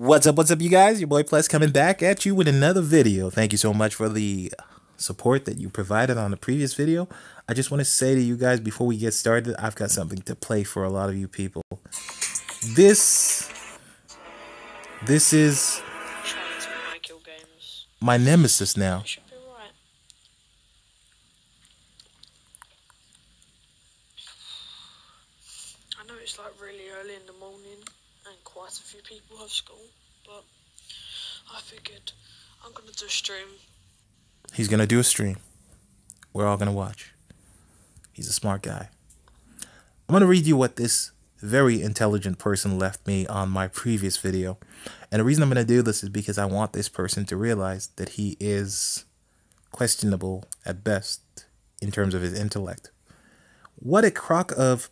What's up, you guys? Your boy Plus coming back at you with another video. Thank you so much for the support that you provided on the previous video. I just want to say to you guys before we get started, I've got something to play for a lot of you people. This is my nemesis now. I know it's like really early in the morning and quite a few people have school, but I figured I'm gonna do a stream. He's gonna do a stream. We're all gonna watch. He's a smart guy. I'm gonna read you what this very intelligent person left me on my previous video. And the reason I'm gonna do this is because I want this person to realize that he is questionable at best in terms of his intellect. What a crock of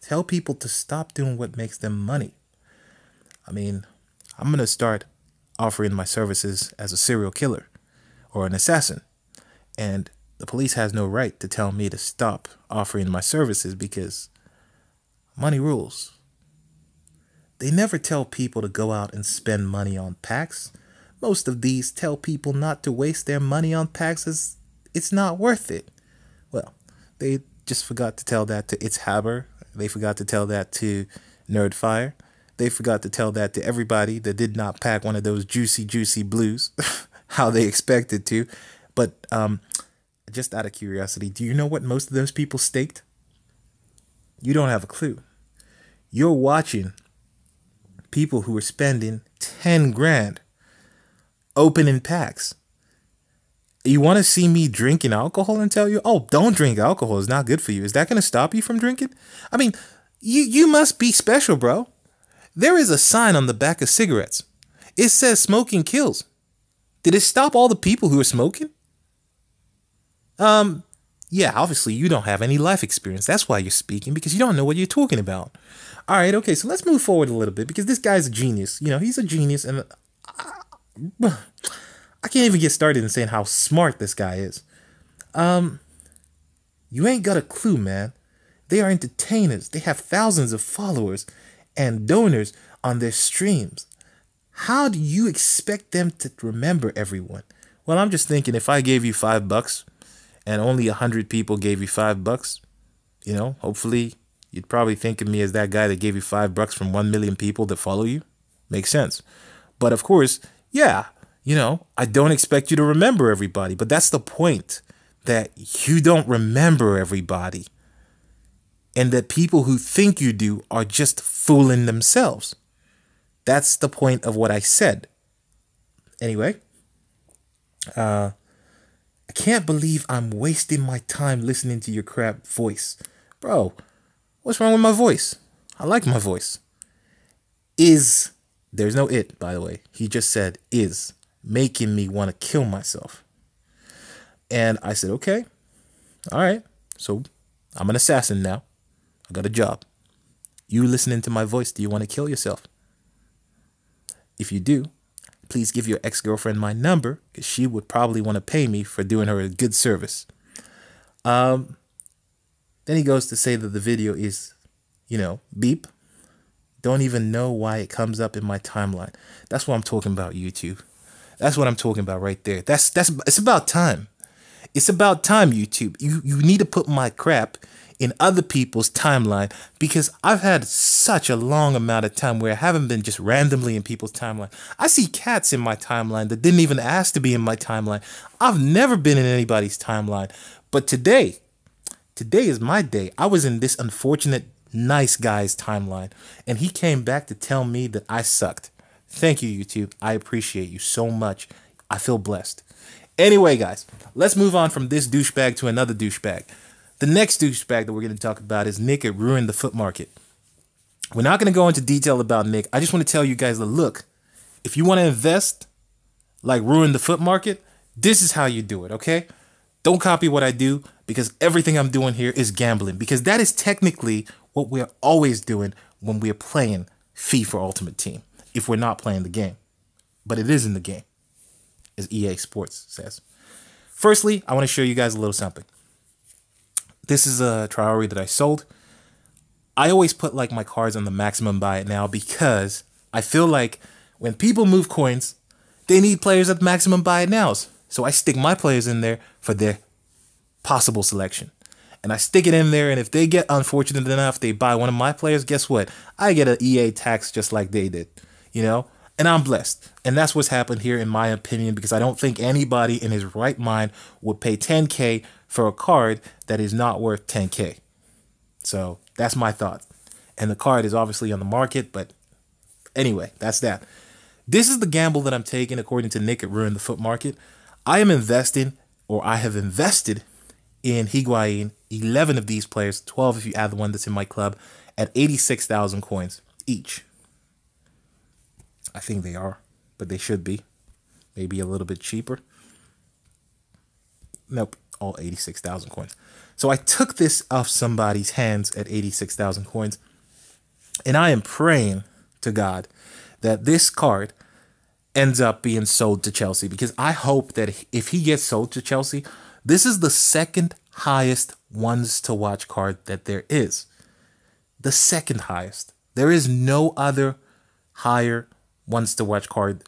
tell people to stop doing what makes them money. I mean, I'm going to start offering my services as a serial killer or an assassin. And the police has no right to tell me to stop offering my services because money rules. They never tell people to go out and spend money on packs. Most of these tell people not to waste their money on packs as it's not worth it. Well, they just forgot to tell that to It's Haber. They forgot to tell that to Nerdfire. They forgot to tell that to everybody that did not pack one of those juicy blues how they expected to. But just out of curiosity, do you know what most of those people staked? You don't have a clue. You're watching people who are spending 10 grand opening packs. You want to see me drinking alcohol and tell you, oh, don't drink alcohol, it's not good for you. Is that going to stop you from drinking? I mean, you must be special, bro. There is a sign on the back of cigarettes. It says smoking kills. Did it stop all the people who are smoking? Yeah, obviously you don't have any life experience. That's why you're speaking, because you don't know what you're talking about. All right, okay, so let's move forward a little bit, because this guy's a genius. You know, he's a genius, and I can't even get started in saying how smart this guy is. You ain't got a clue, man. They are entertainers. They have thousands of followers and donors on their streams. How do you expect them to remember everyone? Well, I'm just thinking if I gave you $5 and only 100 people gave you $5, you know, hopefully you'd probably think of me as that guy that gave you $5 from 1 million people that follow you. Makes sense. But of course, yeah, you know, I don't expect you to remember everybody, but that's the point, that you don't remember everybody. And that people who think you do are just fooling themselves. That's the point of what I said. Anyway, I can't believe I'm wasting my time listening to your crap voice. Bro, what's wrong with my voice? I like my voice. There's no it, by the way. He just said is making me want to kill myself. And I said, okay, all right. So I'm an assassin now. I got a job. You listening to my voice, do you want to kill yourself? If you do, please give your ex-girlfriend my number, because she would probably want to pay me for doing her a good service. Then he goes to say that the video is, you know, beep. Don't even know why it comes up in my timeline. That's what I'm talking about, YouTube. That's what I'm talking about right there. It's about time. It's about time, YouTube. You need to put my crap in other people's timeline, because I've had such a long amount of time where I haven't been just randomly in people's timeline. I see cats in my timeline that didn't even ask to be in my timeline. I've never been in anybody's timeline. But today is my day. I was in this unfortunate nice guy's timeline, and he came back to tell me that I sucked. Thank you, YouTube. I appreciate you so much. I feel blessed. Anyway, guys, let's move on from this douchebag to another douchebag. The next douchebag that we're going to talk about is Nick at Ruin the Foot Market. We're not going to go into detail about Nick. I just want to tell you guys that, look, if you want to invest like Ruin the Foot Market, this is how you do it, okay? Don't copy what I do, because everything I'm doing here is gambling, because that is technically what we're always doing when we're playing FIFA Ultimate Team, if we're not playing the game. But it is in the game, as EA Sports says. Firstly, I want to show you guys a little something. This is a Traore that I sold. I always put like my cards on the maximum buy it now, because I feel like when people move coins, they need players at maximum buy it nows. So I stick my players in there for their possible selection. And I stick it in there, and if they get unfortunate enough, they buy one of my players, guess what? I get an EA tax just like they did, you know? And I'm blessed. And that's what's happened here, in my opinion, because I don't think anybody in his right mind would pay 10K for a card that is not worth 10K. So that's my thought. And the card is obviously on the market, but anyway, that's that. This is the gamble that I'm taking, according to Nick at Ruin the Foot Market. I am investing, or I have invested in Higuain, 11 of these players, 12 if you add the one that's in my club, at 86,000 coins each. I think they are, but they should be. Maybe a little bit cheaper. Nope, all 86,000 coins. So I took this off somebody's hands at 86,000 coins, and I am praying to God that this card ends up being sold to Chelsea, because I hope that if he gets sold to Chelsea, this is the second highest ones to watch card that there is. The second highest. There is no other higher ones to watch card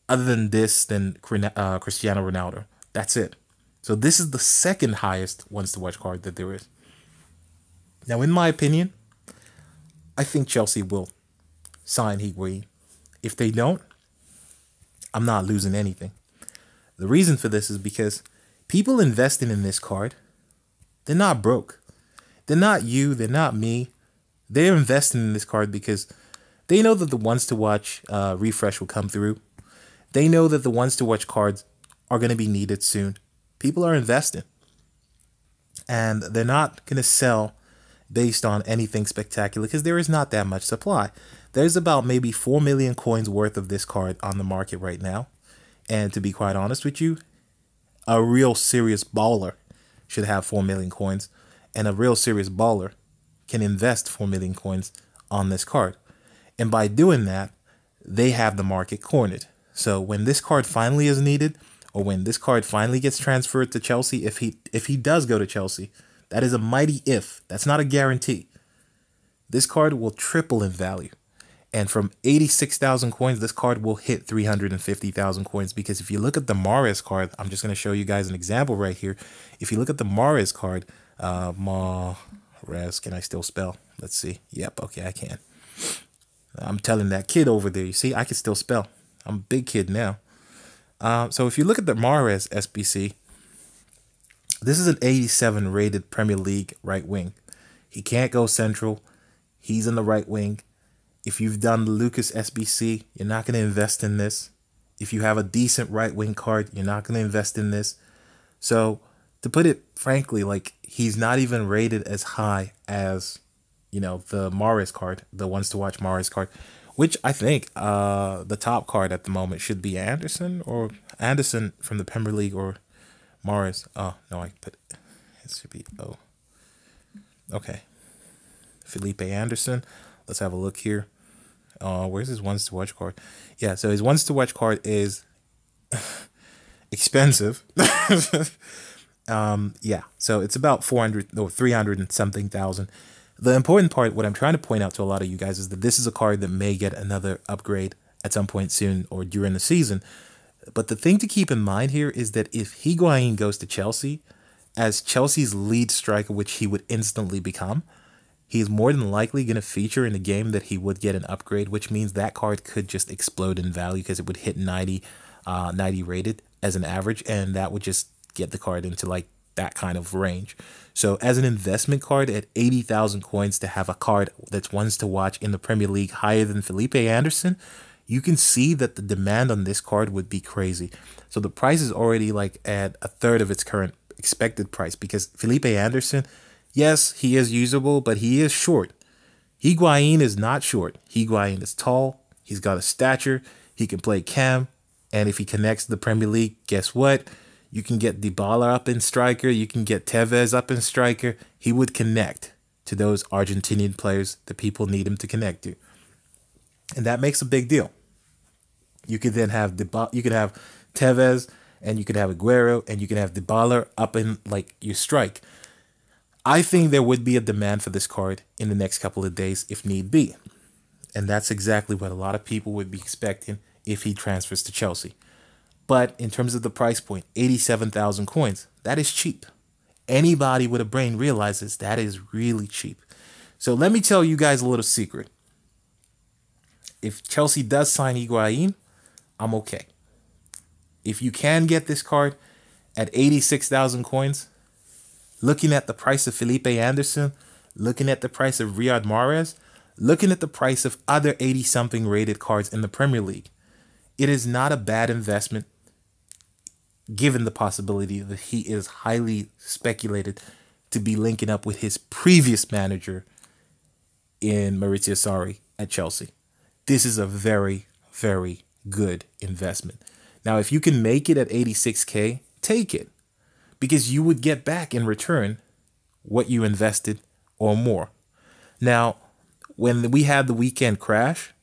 other than this than Cristiano Ronaldo. That's it. So this is the second highest ones to watch card that there is. Now, in my opinion, I think Chelsea will sign Higuain. If they don't, I'm not losing anything. The reason for this is because people investing in this card, they're not broke. They're not you. They're not me. They're investing in this card because they know that the ones to watch refresh will come through. They know that the ones to watch cards are going to be needed soon. People are investing. And they're not going to sell based on anything spectacular because there is not that much supply. There's about maybe 4 million coins worth of this card on the market right now. And to be quite honest with you, a real serious baller should have 4 million coins. And a real serious baller can invest 4 million coins on this card. And by doing that, they have the market cornered. So when this card finally is needed, or when this card finally gets transferred to Chelsea, if he does go to Chelsea, that is a mighty if. That's not a guarantee. This card will triple in value. And from 86,000 coins, this card will hit 350,000 coins. Because if you look at the Mahrez card, I'm just going to show you guys an example right here. If you look at the Mahrez card, Mahrez, can I still spell? Let's see. Yep, okay, I can. I'm telling that kid over there, you see, I can still spell. I'm a big kid now. So if you look at the Mahrez SBC, this is an 87 rated Premier League right wing. He can't go central. He's in the right wing. If you've done the Lucas SBC, you're not going to invest in this. If you have a decent right wing card, you're not going to invest in this. So to put it frankly, like, he's not even rated as high as, you know, the Mahrez card, the ones to watch Mahrez card, which I think the top card at the moment should be Anderson from the Premier League, or Mahrez. Oh, no, I put it should be okay. Felipe Anderson. Let's have a look here. Where's his ones to watch card? Yeah, so his ones to watch card is expensive. Yeah, so it's about 400 or 300 and something thousand. The important part, what I'm trying to point out to a lot of you guys, is that this is a card that may get another upgrade at some point soon or during the season. But the thing to keep in mind here is that if Higuain goes to Chelsea, as Chelsea's lead striker, which he would instantly become, he's more than likely going to feature in a game that he would get an upgrade, which means that card could just explode in value because it would hit 90 rated as an average, and that would just get the card into like that kind of range. So as an investment card at 80,000 coins, to have a card that's ones to watch in the Premier League higher than Felipe Anderson, you can see that the demand on this card would be crazy. So the price is already like at a third of its current expected price, because Felipe Anderson, yes, he is usable, but he is short. Higuain is not short. Higuain is tall. He's got a stature. He can play cam. And if he connects to the Premier League, guess what? You can get Dybala up in striker. You can get Tevez up in striker. He would connect to those Argentinian players that people need him to connect to. And that makes a big deal. You could then have you could have Tevez, and you could have Aguero, and you could have Dybala up in like your strike. I think there would be a demand for this card in the next couple of days if need be. And that's exactly what a lot of people would be expecting if he transfers to Chelsea. But in terms of the price point, 87,000 coins, that is cheap. Anybody with a brain realizes that is really cheap. So let me tell you guys a little secret. If Chelsea does sign Higuain, I'm okay. If you can get this card at 86,000 coins, looking at the price of Felipe Anderson, looking at the price of Riyad Mahrez, looking at the price of other 80-something rated cards in the Premier League, it is not a bad investment given the possibility that he is highly speculated to be linking up with his previous manager in Maurizio Sarri at Chelsea. This is a very, very good investment. Now, if you can make it at 86K, take it, because you would get back in return what you invested or more. Now, when we had the weekend crash,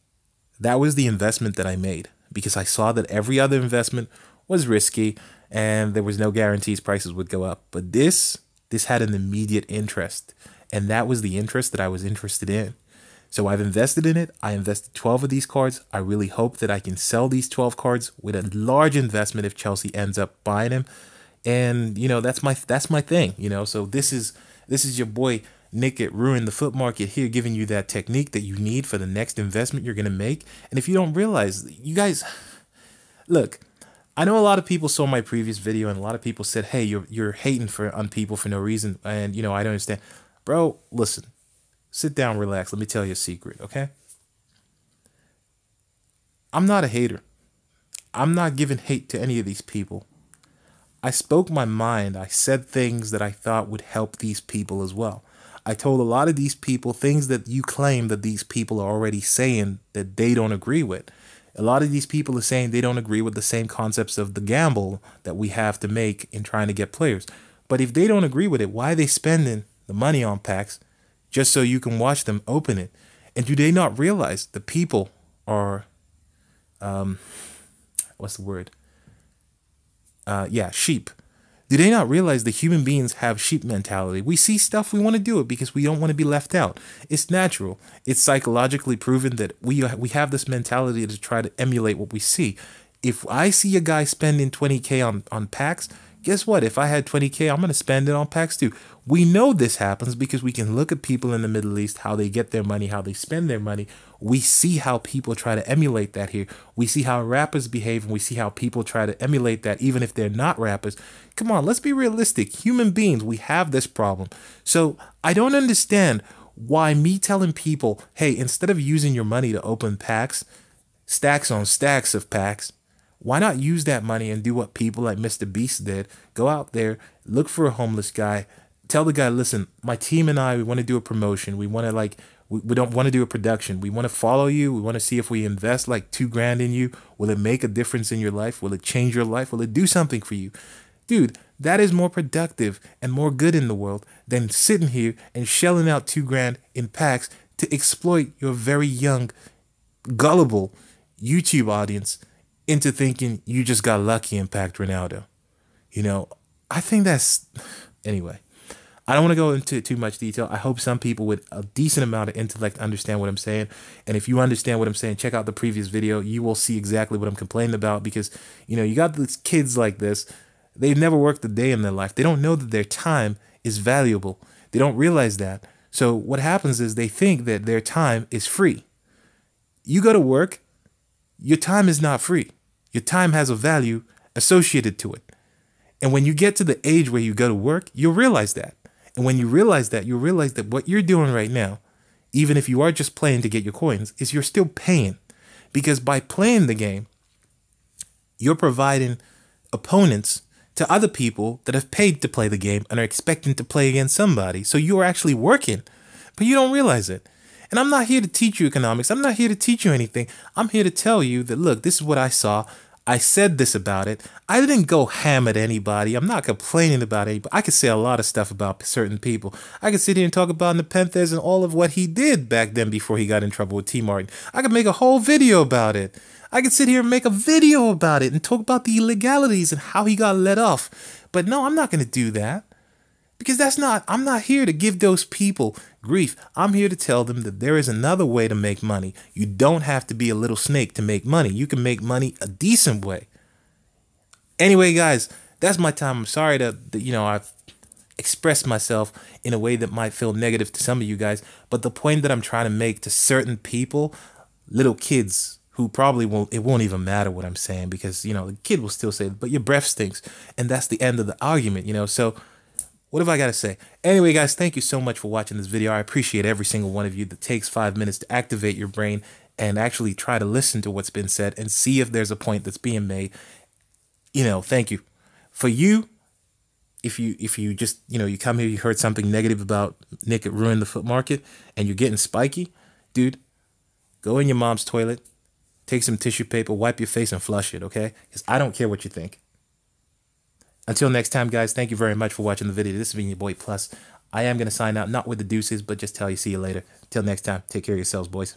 that was the investment that I made, because I saw that every other investment was risky and there was no guarantees prices would go up. But this had an immediate interest, and that was the interest that I was interested in. So I've invested in it. I invested 12 of these cards. I really hope that I can sell these 12 cards with a large investment if Chelsea ends up buying him. And, you know, that's my thing, you know. So this is your boy Nick at Ruin the Foot Market here, giving you that technique that you need for the next investment you're going to make. And if you don't realize, you guys, look, I know a lot of people saw my previous video and a lot of people said, hey, you're hating on people for no reason. And, you know, I don't understand. Bro, listen, sit down, relax. Let me tell you a secret, okay? I'm not a hater. I'm not giving hate to any of these people. I spoke my mind. I said things that I thought would help these people as well. I told a lot of these people things that you claim that these people are already saying that they don't agree with. A lot of these people are saying they don't agree with the same concepts of the gamble that we have to make in trying to get players. But if they don't agree with it, why are they spending the money on packs just so you can watch them open it? And do they not realize the people are, what's the word? Sheep. Do they not realize the human beings have sheep mentality? We see stuff, we want to do it because we don't want to be left out. It's natural. It's psychologically proven that we have this mentality to try to emulate what we see. If I see a guy spending 20K on packs, guess what? If I had 20K, I'm going to spend it on packs too. We know this happens because we can look at people in the Middle East, how they get their money, how they spend their money. We see how people try to emulate that here. We see how rappers behave, and we see how people try to emulate that even if they're not rappers. Come on, let's be realistic. Human beings, we have this problem. So I don't understand why me telling people, hey, instead of using your money to open packs, stacks on stacks of packs, why not use that money and do what people like Mr. Beast did? Go out there, look for a homeless guy, tell the guy, listen, my team and I, we want to do a promotion. We want to we don't want to do a production. We want to follow you. We want to see if we invest like $2,000 in you. Will it make a difference in your life? Will it change your life? Will it do something for you? Dude, that is more productive and more good in the world than sitting here and shelling out $2,000 in packs to exploit your very young, gullible YouTube audience into thinking you just got lucky and packed Ronaldo. You know, I think that's... Anyway, I don't want to go into too much detail. I hope some people with a decent amount of intellect understand what I'm saying. And if you understand what I'm saying, check out the previous video. You will see exactly what I'm complaining about because, you know, you got these kids like this. They've never worked a day in their life. They don't know that their time is valuable. They don't realize that. So what happens is they think that their time is free. You go to work, your time is not free. Your time has a value associated to it. And when you get to the age where you go to work, you'll realize that. And when you realize that, you'll realize that what you're doing right now, even if you are just playing to get your coins, is you're still paying. Because by playing the game, you're providing opponents to other people that have paid to play the game and are expecting to play against somebody. So you're actually working, but you don't realize it. And I'm not here to teach you economics. I'm not here to teach you anything. I'm here to tell you that, look, this is what I saw. I said this about it. I didn't go ham at anybody. I'm not complaining about anybody. I could say a lot of stuff about certain people. I could sit here and talk about Nepenthes and all of what he did back then before he got in trouble with T. Martin. I could make a whole video about it. I could sit here and make a video about it and talk about the illegalities and how he got let off. But no, I'm not going to do that. Because I'm not here to give those people grief. I'm here to tell them that there is another way to make money. You don't have to be a little snake to make money. You can make money a decent way. Anyway, guys, that's my time. I'm sorry I've expressed myself in a way that might feel negative to some of you guys. But the point that I'm trying to make to certain people, little kids who probably it won't even matter what I'm saying, because, the kid will still say, but your breath stinks. And that's the end of the argument, So what have I got to say? Anyway, guys, thank you so much for watching this video. I appreciate every single one of you that takes 5 minutes to activate your brain and actually try to listen to what's been said and see if there's a point that's being made. Thank you. For you, if you just, you come here, you heard something negative about Nick at Ruin the Foot Market, and you're getting spiky, dude, go in your mom's toilet, take some tissue paper, wipe your face, and flush it, okay? Because I don't care what you think. Until next time, guys, thank you very much for watching the video. This has been your boy Plus. I am going to sign out, not with the deuces, but just tell you see you later. Till next time, take care of yourselves, boys.